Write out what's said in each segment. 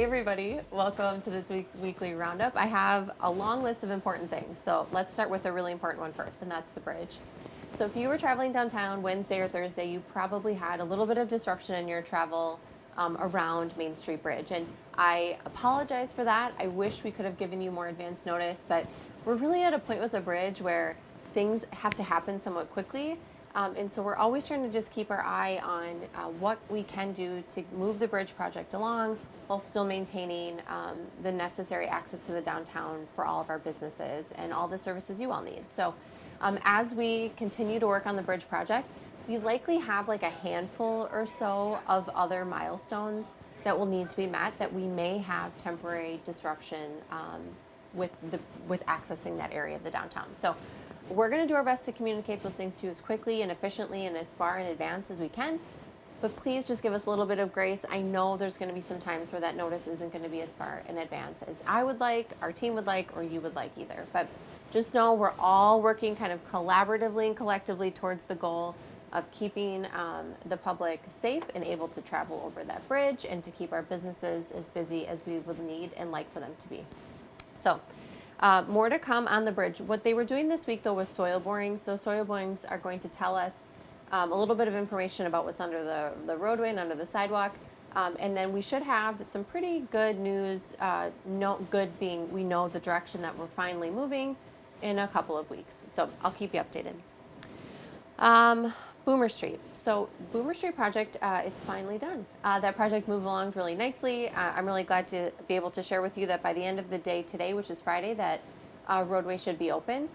everybody, welcome to this week's weekly roundup. I have a long list of important things, so let's start with a really important one first, and that's the bridge. So if you were traveling downtown Wednesday or Thursday, you probably had a little bit of disruption in your travel around Main Street Bridge, and I apologize for that. I wish we could have given you more advance notice, but we're really at a point with the bridge where things have to happen somewhat quickly. And so we're always trying to just keep our eye on what we can do to move the bridge project along while still maintaining the necessary access to the downtown for all of our businesses and all the services you all need. So as we continue to work on the bridge project, we likely have like a handful or so of other milestones that will need to be met that we may have temporary disruption with accessing that area of the downtown. So we're going to do our best to communicate those things to you as quickly and efficiently and as far in advance as we can, but please just give us a little bit of grace. I know there's going to be some times where that notice isn't going to be as far in advance as I would like, our team would like, or you would like either. But just know we're all working kind of collaboratively and collectively towards the goal of keeping the public safe and able to travel over that bridge and to keep our businesses as busy as we would need and like for them to be. So more to come on the bridge. What they were doing this week, though, was soil borings. Those soil borings are going to tell us a little bit of information about what's under the roadway and under the sidewalk. And then we should have some pretty good news, good being we know the direction that we're finally moving in a couple of weeks. So I'll keep you updated. Boomer Street. So Boomer Street project is finally done. That project moved along really nicely. I'm really glad to be able to share with you that by the end of the day today, which is Friday, that roadway should be open.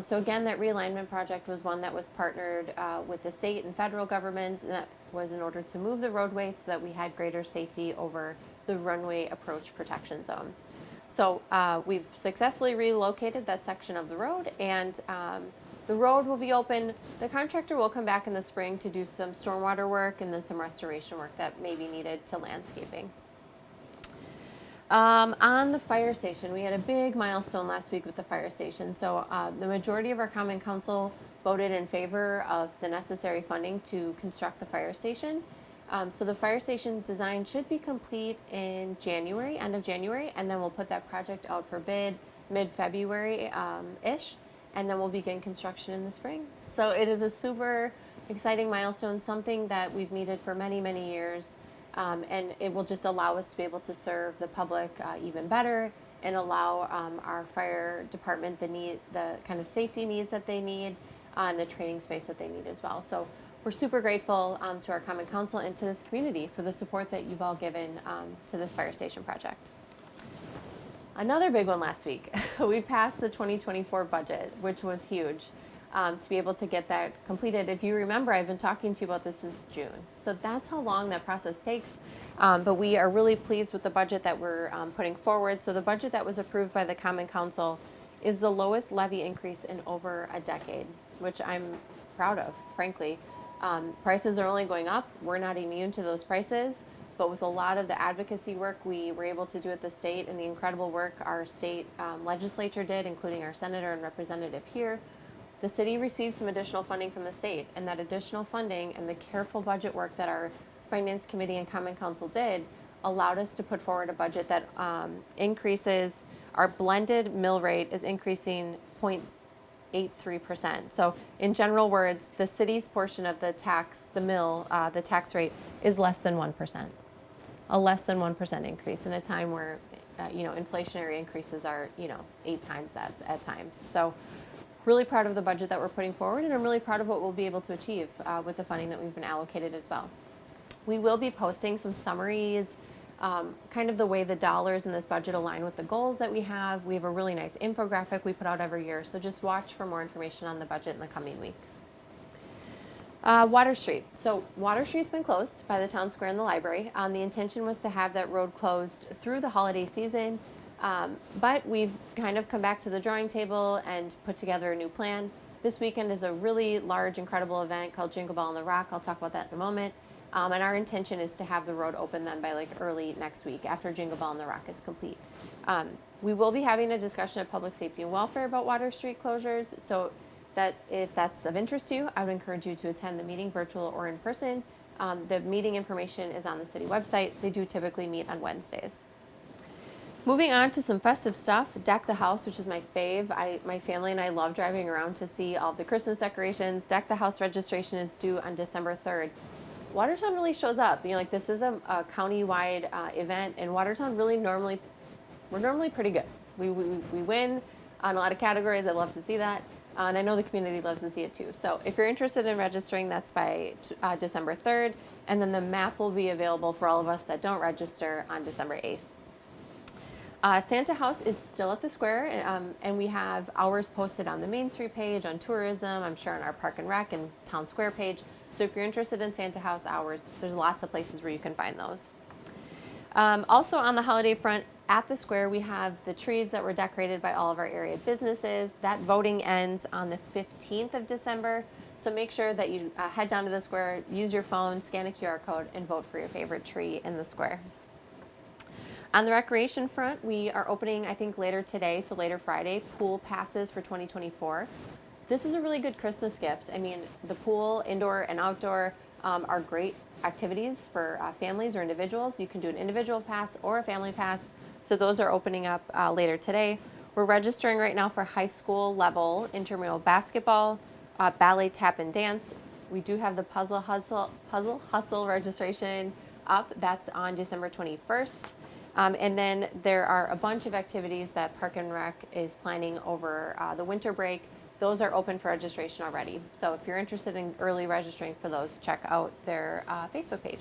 So again, that realignment project was one that was partnered with the state and federal governments, and that was in order to move the roadway so that we had greater safety over the runway approach protection zone. So we've successfully relocated that section of the road, and the road will be open. The contractor will come back in the spring to do some stormwater work and then some restoration work that may be needed to landscaping. On the fire station, we had a big milestone last week with the fire station. So the majority of our common council voted in favor of the necessary funding to construct the fire station. So the fire station design should be complete in January, end of January, and then we'll put that project out for bid mid-February-ish. And then we'll begin construction in the spring. So it is a super exciting milestone, something that we've needed for many, many years. And it will just allow us to be able to serve the public even better and allow our fire department the kind of safety needs that they need and the training space that they need as well. So we're super grateful to our Common Council and to this community for the support that you've all given to this fire station project. Another big one last week, we passed the 2024 budget, which was huge to be able to get that completed. If you remember, I've been talking to you about this since June. So that's how long that process takes. But we are really pleased with the budget that we're putting forward. So the budget that was approved by the Common Council is the lowest levy increase in over a decade, which I'm proud of, frankly. Prices are only going up. We're not immune to those prices. But with a lot of the advocacy work we were able to do at the state and the incredible work our state legislature did, including our senator and representative here, the city received some additional funding from the state. And that additional funding and the careful budget work that our Finance Committee and Common Council did allowed us to put forward a budget that increases, our blended mill rate is increasing 0.83%. So in general words, the city's portion of the tax, the tax rate is less than 1%. A less than 1% increase in a time where, inflationary increases are, 8 times that at times. So really proud of the budget that we're putting forward, and I'm really proud of what we'll be able to achieve with the funding that we've been allocated as well. We will be posting some summaries, kind of the way the dollars in this budget align with the goals that we have. We have a really nice infographic we put out every year, so just watch for more information on the budget in the coming weeks. Water Street. So Water Street's been closed by the town square and the library. The intention was to have that road closed through the holiday season, but we've kind of come back to the drawing table and put together a new plan. This weekend is a really large, incredible event called Jingle Ball on the Rock. I'll talk about that in a moment. And our intention is to have the road open then by like early next week after Jingle Ball on the Rock is complete. We will be having a discussion of public safety and welfare about Water Street closures. So that if that's of interest to you, I would encourage you to attend the meeting, virtual or in person. The meeting information is on the city website. They do typically meet on Wednesdays. Moving on to some festive stuff, Deck the House, which is my fave. My family and I love driving around to see all the Christmas decorations. Deck the House registration is due on December 3rd. Watertown really shows up. Like this is a county-wide event, and Watertown really we're normally pretty good. We win on a lot of categories. I love to see that. And I know the community loves to see it too. So if you're interested in registering, that's by December 3rd. And then the map will be available for all of us that don't register on December 8th. Santa House is still at the square, and we have hours posted on the Main Street page, on tourism, I'm sure on our Park and Rec and Town Square page. So if you're interested in Santa House hours, there's lots of places where you can find those. Also on the holiday front, at the square, we have the trees that were decorated by all of our area businesses. That voting ends on the 15th of December. So make sure that you head down to the square, use your phone, scan a QR code, and vote for your favorite tree in the square. On the recreation front, we are opening, I think, later today, so later Friday, pool passes for 2024. This is a really good Christmas gift. I mean, the pool, indoor and outdoor, are great activities for families or individuals. You can do an individual pass or a family pass. So those are opening up later today. We're registering right now for high school level intramural basketball, ballet, tap, and dance. We do have the Puzzle Hustle registration up. That's on December 21st. And then there are a bunch of activities that Park and Rec is planning over the winter break. Those are open for registration already. So if you're interested in early registering for those, check out their Facebook page.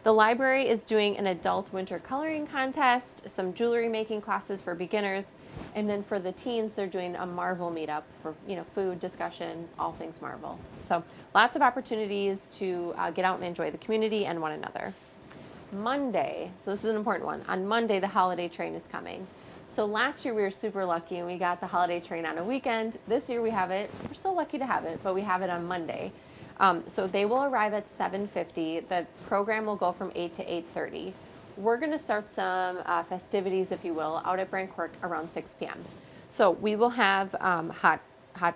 The library is doing an adult winter coloring contest, some jewelry making classes for beginners, and then for the teens, they're doing a Marvel meetup for food discussion, all things Marvel. So lots of opportunities to get out and enjoy the community and one another. Monday, so this is an important one. On Monday, the holiday train is coming. So last year we were super lucky and we got the holiday train on a weekend. This year we have it, we're so lucky to have it, but we have it on Monday. So they will arrive at 7:50. The program will go from 8 to 8:30. We're gonna start some festivities, if you will, out at Bran Quirk around 6 p.m. So we will have hot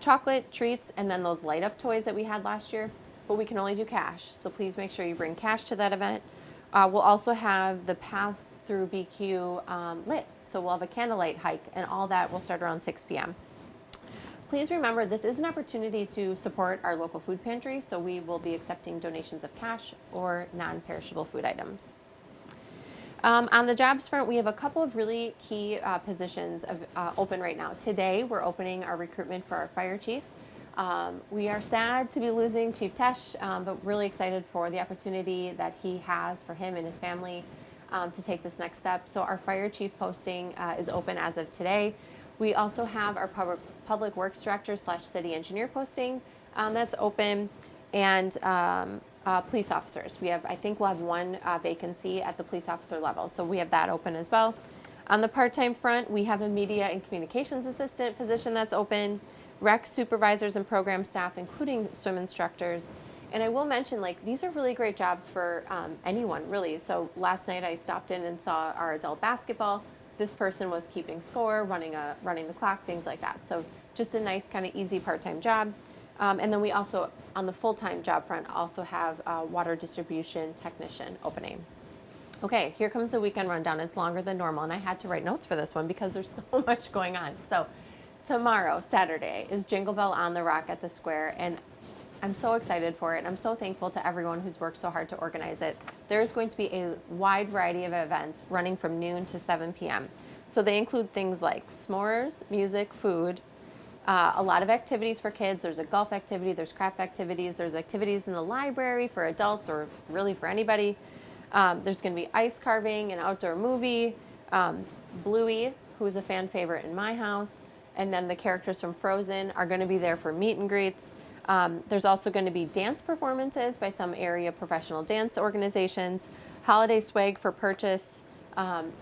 chocolate treats and then those light up toys that we had last year, but we can only do cash. So please make sure you bring cash to that event. We'll also have the paths through BQ lit. So we'll have a candlelight hike, and all that will start around 6 p.m. Please remember, this is an opportunity to support our local food pantry, so we will be accepting donations of cash or non-perishable food items. On the jobs front, we have a couple of really key positions open right now. Today, we're opening our recruitment for our fire chief. We are sad to be losing Chief Tesh, but really excited for the opportunity that he has for him and his family to take this next step. So our fire chief posting is open as of today. We also have our public works director / city engineer posting that's open, and police officers. I think we'll have one vacancy at the police officer level, so we have that open as well. On the part-time front, we have a media and communications assistant position that's open. Rec supervisors and program staff, including swim instructors. And I will mention, these are really great jobs for anyone, really. So last night I stopped in and saw our adult basketball. This person was keeping score, running the clock, things like that. So just a nice kind of easy part-time job. And then we also, on the full-time job front, also have a water distribution technician opening. Okay, here comes the weekend rundown. It's longer than normal, and I had to write notes for this one because there's so much going on. So tomorrow, Saturday, is Jingle Bell on the Rock at the Square, and I'm so excited for it. I'm so thankful to everyone who's worked so hard to organize it. There's going to be a wide variety of events running from noon to 7 p.m. So they include things like s'mores, music, food, a lot of activities for kids. There's a golf activity, there's craft activities, there's activities in the library for adults or really for anybody. There's going to be ice carving, an outdoor movie, Bluey, who is a fan favorite in my house, and then the characters from Frozen are going to be there for meet and greets. There's also going to be dance performances by some area professional dance organizations, holiday swag for purchase, and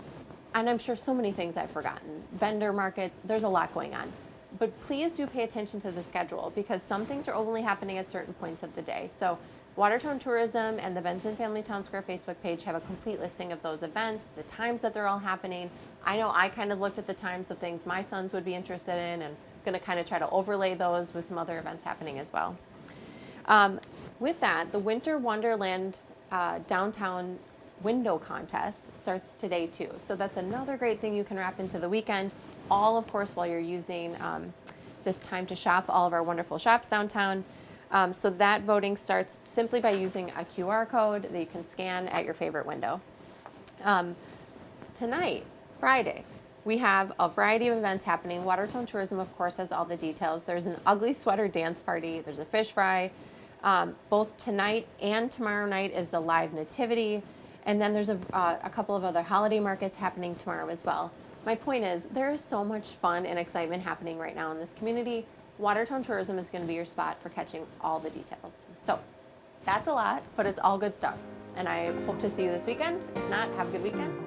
I'm sure so many things I've forgotten. Vendor markets, there's a lot going on. But please do pay attention to the schedule because some things are only happening at certain points of the day. So Watertown Tourism and the Benson Family Town Square Facebook page have a complete listing of those events, the times that they're all happening. I know I kind of looked at the times of things my sons would be interested in, and going to kind of try to overlay those with some other events happening as well. With that, the Winter Wonderland downtown window contest starts today too. So that's another great thing you can wrap into the weekend. All, of course, while you're using this time to shop all of our wonderful shops downtown. So that voting starts simply by using a QR code that you can scan at your favorite window. Tonight, Friday, we have a variety of events happening. Watertown Tourism, of course, has all the details. There's an ugly sweater dance party. There's a fish fry. Both tonight and tomorrow night is the live nativity. And then there's a couple of other holiday markets happening tomorrow as well. My point is, there is so much fun and excitement happening right now in this community. Watertown Tourism is going to be your spot for catching all the details. So that's a lot, but it's all good stuff. And I hope to see you this weekend. If not, have a good weekend.